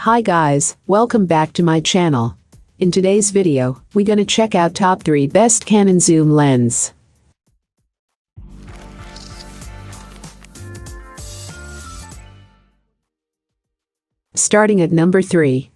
Hi guys, welcome back to my channel. In today's video, we're gonna check out top 3 best Canon Zoom Lens. Starting at number 3.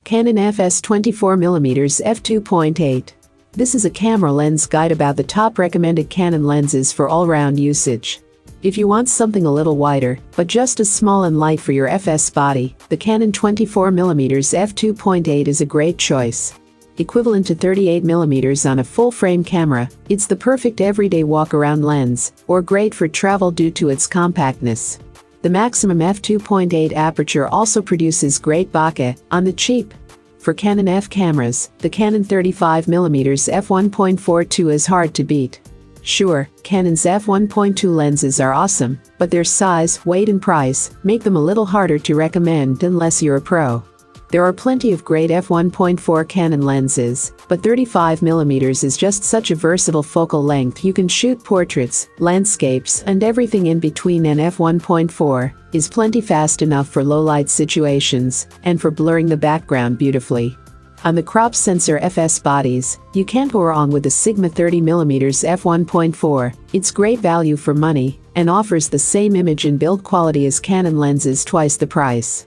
Canon FS 24mm f2.8. This is a camera lens guide about the top recommended Canon lenses for all-round usage. If you want something a little wider, but just as small and light for your FS body, the Canon 24mm f2.8 is a great choice. Equivalent to 38mm on a full-frame camera, it's the perfect everyday walk-around lens, or great for travel due to its compactness. The maximum f2.8 aperture also produces great bokeh, on the cheap. For Canon F cameras, the Canon 35mm f1.42 is hard to beat. Sure, Canon's f1.2 lenses are awesome, but their size, weight and price make them a little harder to recommend unless you're a pro. There are plenty of great f1.4 Canon lenses, but 35mm is just such a versatile focal length. You can shoot portraits, landscapes, and everything in between, and f1.4 is plenty fast enough for low-light situations and for blurring the background beautifully. On the crop sensor FS bodies, you can't go wrong with the Sigma 30mm f1.4. It's great value for money and offers the same image and build quality as Canon lenses twice the price.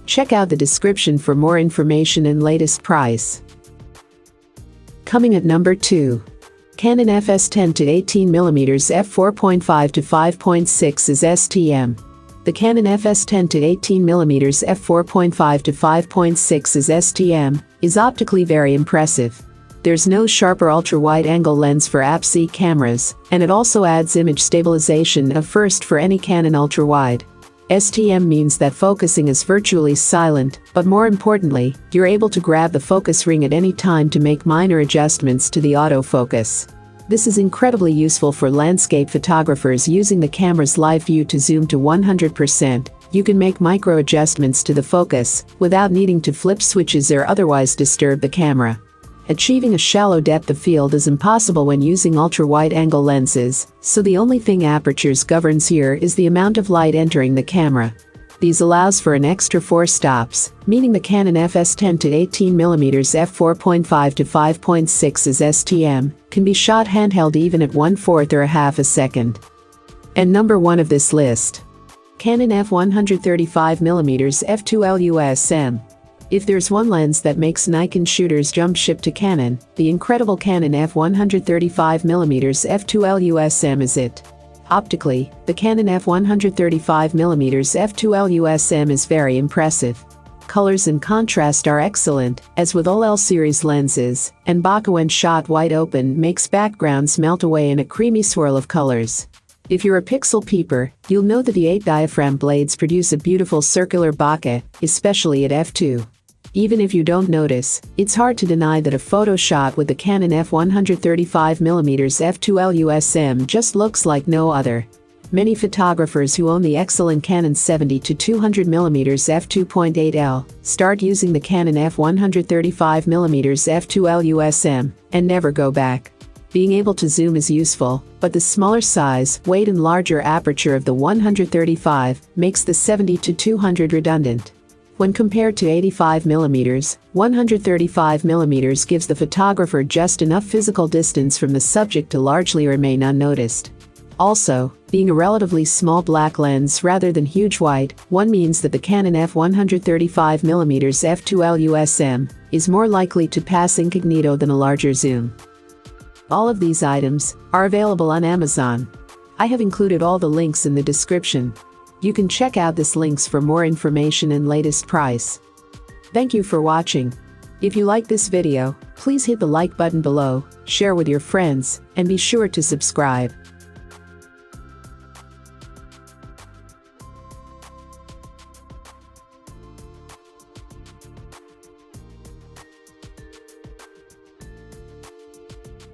Check out the description for more information and latest price. Coming at number 2. Canon FS 10-18mm f4.5 to 5.6 is STM. The Canon FS 10-18mm f4.5 to 5.6 is STM is optically very impressive. There's no sharper ultra-wide-angle lens for APS-C cameras, and it also adds image stabilization, a first for any Canon ultra-wide. STM means that focusing is virtually silent, but more importantly, you're able to grab the focus ring at any time to make minor adjustments to the autofocus. This is incredibly useful for landscape photographers using the camera's live view to zoom to 100%. You can make micro adjustments to the focus without needing to flip switches or otherwise disturb the camera. Achieving a shallow depth of field is impossible when using ultra-wide-angle lenses, so the only thing apertures governs here is the amount of light entering the camera. These allows for an extra 4 stops, meaning the Canon FS 10-18mm f4.5 to 5.6 is STM, can be shot handheld even at 1/4 or a half a second. And number 1 of this list. Canon f135mm f2.LUSM. If there's one lens that makes Nikon shooters jump ship to Canon, the incredible Canon f135mm f2.LUSM is it. Optically, the Canon f135mm f2.LUSM is very impressive. Colors and contrast are excellent, as with all L series lenses, and bokeh when shot wide open makes backgrounds melt away in a creamy swirl of colors. If you're a pixel peeper, you'll know that the 8 diaphragm blades produce a beautiful circular bokeh, especially at f2. Even if you don't notice, it's hard to deny that a photo shot with the Canon f135mm f2.LUSM just looks like no other. Many photographers who own the excellent Canon 70-200mm f2.8L start using the Canon f135mm f2.LUSM and never go back. Being able to zoom is useful, but the smaller size, weight and larger aperture of the 135 makes the 70-200 redundant. When compared to 85mm, 135mm gives the photographer just enough physical distance from the subject to largely remain unnoticed. Also, being a relatively small black lens rather than huge wide one means that the Canon f135mm f2.LUSM is more likely to pass incognito than a larger zoom. All of these items are available on Amazon. I have included all the links in the description. You can check out these links for more information and latest price. Thank you for watching. If you like this video, please hit the like button below, share with your friends, and be sure to subscribe.